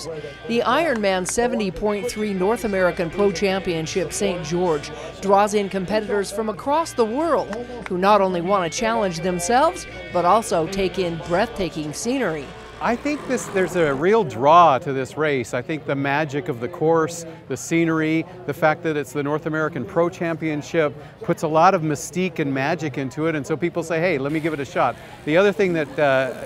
course. The IRONMAN 70.3 North American Pro Championship St. George draws in competitors from across the world who not only want to challenge themselves, but also take in breathtaking scenery. I think there's a real draw to this race. I think the magic of the course, the scenery, the fact that it's the North American Pro Championship puts a lot of mystique and magic into it, and so people say, hey, let me give it a shot. The other thing that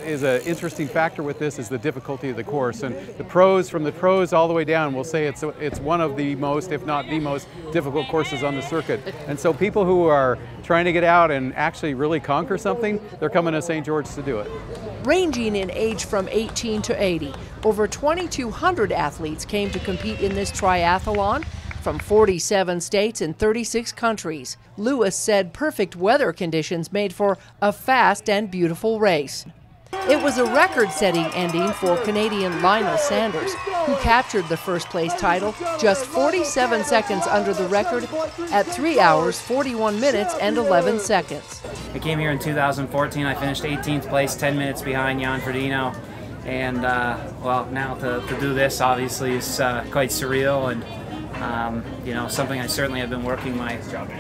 is an interesting factor with this is the difficulty of the course, and the pros, from the pros all the way down, will say it's one of the most, if not the most, difficult courses on the circuit. And so people who are trying to get out and actually really conquer something, they're coming to St. George to do it. Ranging in age from 18 to 80, over 2,200 athletes came to compete in this triathlon from 47 states and 36 countries. Lewis said perfect weather conditions made for a fast and beautiful race. It was a record-setting ending for Canadian Lionel Sanders, who captured the first-place title just 47 seconds under the record at 3 hours, 41 minutes, and 11 seconds. I came here in 2014. I finished 18th place, 10 minutes behind Jan Frodeno. And, well, now to do this, obviously, is quite surreal and, you know, something I certainly have been working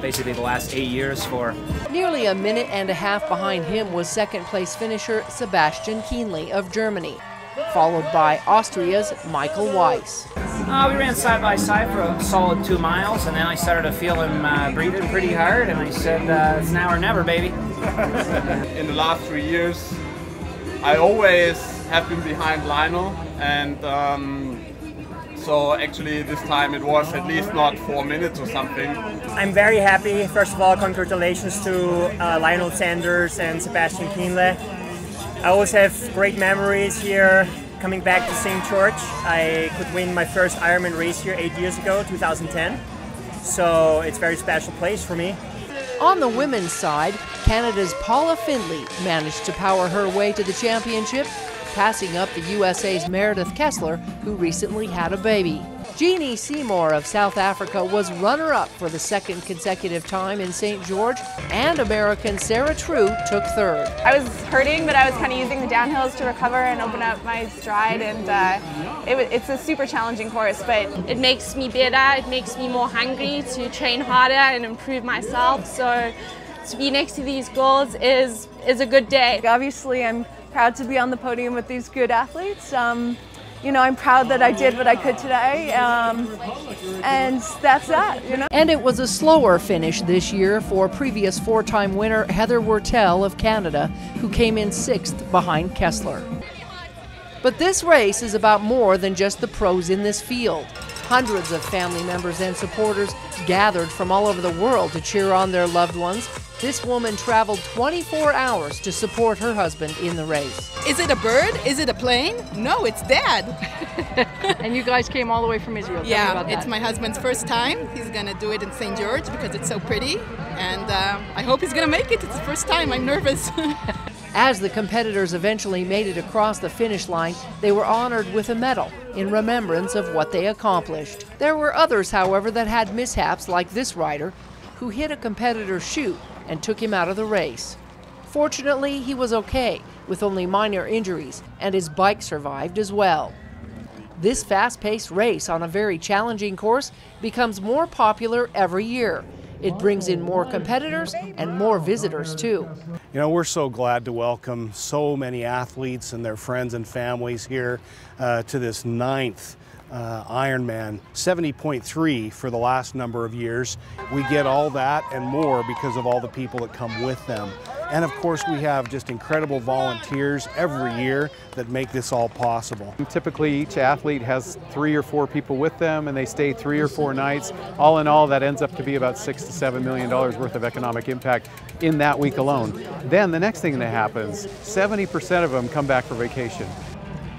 basically the last 8 years for. Nearly a minute and a half behind him was second-place finisher Sebastian Kienle of Germany, followed by Austria's Michael Weiss. We ran side by side for a solid 2 miles, and then I started to feel him breathing pretty hard, and I said, it's now or never, baby. In the last 3 years, I always have been behind Lionel, and so actually this time it was at least not 4 minutes or something. I'm very happy. First of all, congratulations to Lionel Sanders and Sebastian Kienle. I always have great memories here coming back to St. George. I could win my first Ironman race here 8 years ago, 2010. So it's a very special place for me. On the women's side, Canada's Paula Findlay managed to power her way to the championship, passing up the USA's Meredith Kessler, who recently had a baby. Jeannie Seymour of South Africa was runner-up for the second consecutive time in St. George, and American Sarah True took third. I was hurting, but I was kind of using the downhills to recover and open up my stride, and it's a super challenging course, but it makes me better, it makes me more hungry to train harder and improve myself, so to be next to these goals is a good day. Obviously, I'm proud to be on the podium with these good athletes. You know, I'm proud that I did what I could today, and that's that, you know. And it was a slower finish this year for previous 4-time winner Heather Wurtele of Canada, who came in 6th behind Kessler. But this race is about more than just the pros in this field. Hundreds of family members and supporters gathered from all over the world to cheer on their loved ones. This woman traveled 24 hours to support her husband in the race. Is it a bird? Is it a plane? No, it's Dad. And you guys came all the way from Israel. Yeah, it's my husband's first time. He's going to do it in St. George because it's so pretty. And I hope he's going to make it. It's the first time. I'm nervous. As the competitors eventually made it across the finish line, they were honored with a medal in remembrance of what they accomplished. There were others, however, that had mishaps, like this rider, who hit a competitor's chute and took him out of the race. Fortunately, he was okay, with only minor injuries, and his bike survived as well. This fast-paced race on a very challenging course becomes more popular every year. It brings in more competitors and more visitors too. You know, we're so glad to welcome so many athletes and their friends and families here to this 9th Ironman, 70.3 for the last number of years. We get all that and more because of all the people that come with them. And of course, we have just incredible volunteers every year that make this all possible. Typically, each athlete has 3 or 4 people with them, and they stay 3 or 4 nights. All in all, that ends up to be about $6 to $7 million worth of economic impact in that week alone. Then the next thing that happens, 70% of them come back for vacation.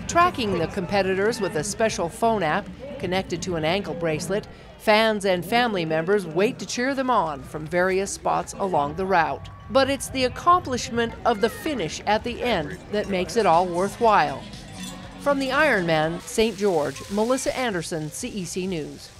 Tracking the competitors with a special phone app connected to an ankle bracelet, fans and family members wait to cheer them on from various spots along the route. But it's the accomplishment of the finish at the end that makes it all worthwhile. From the IRONMAN St. George, Melissa Anderson, CEC News.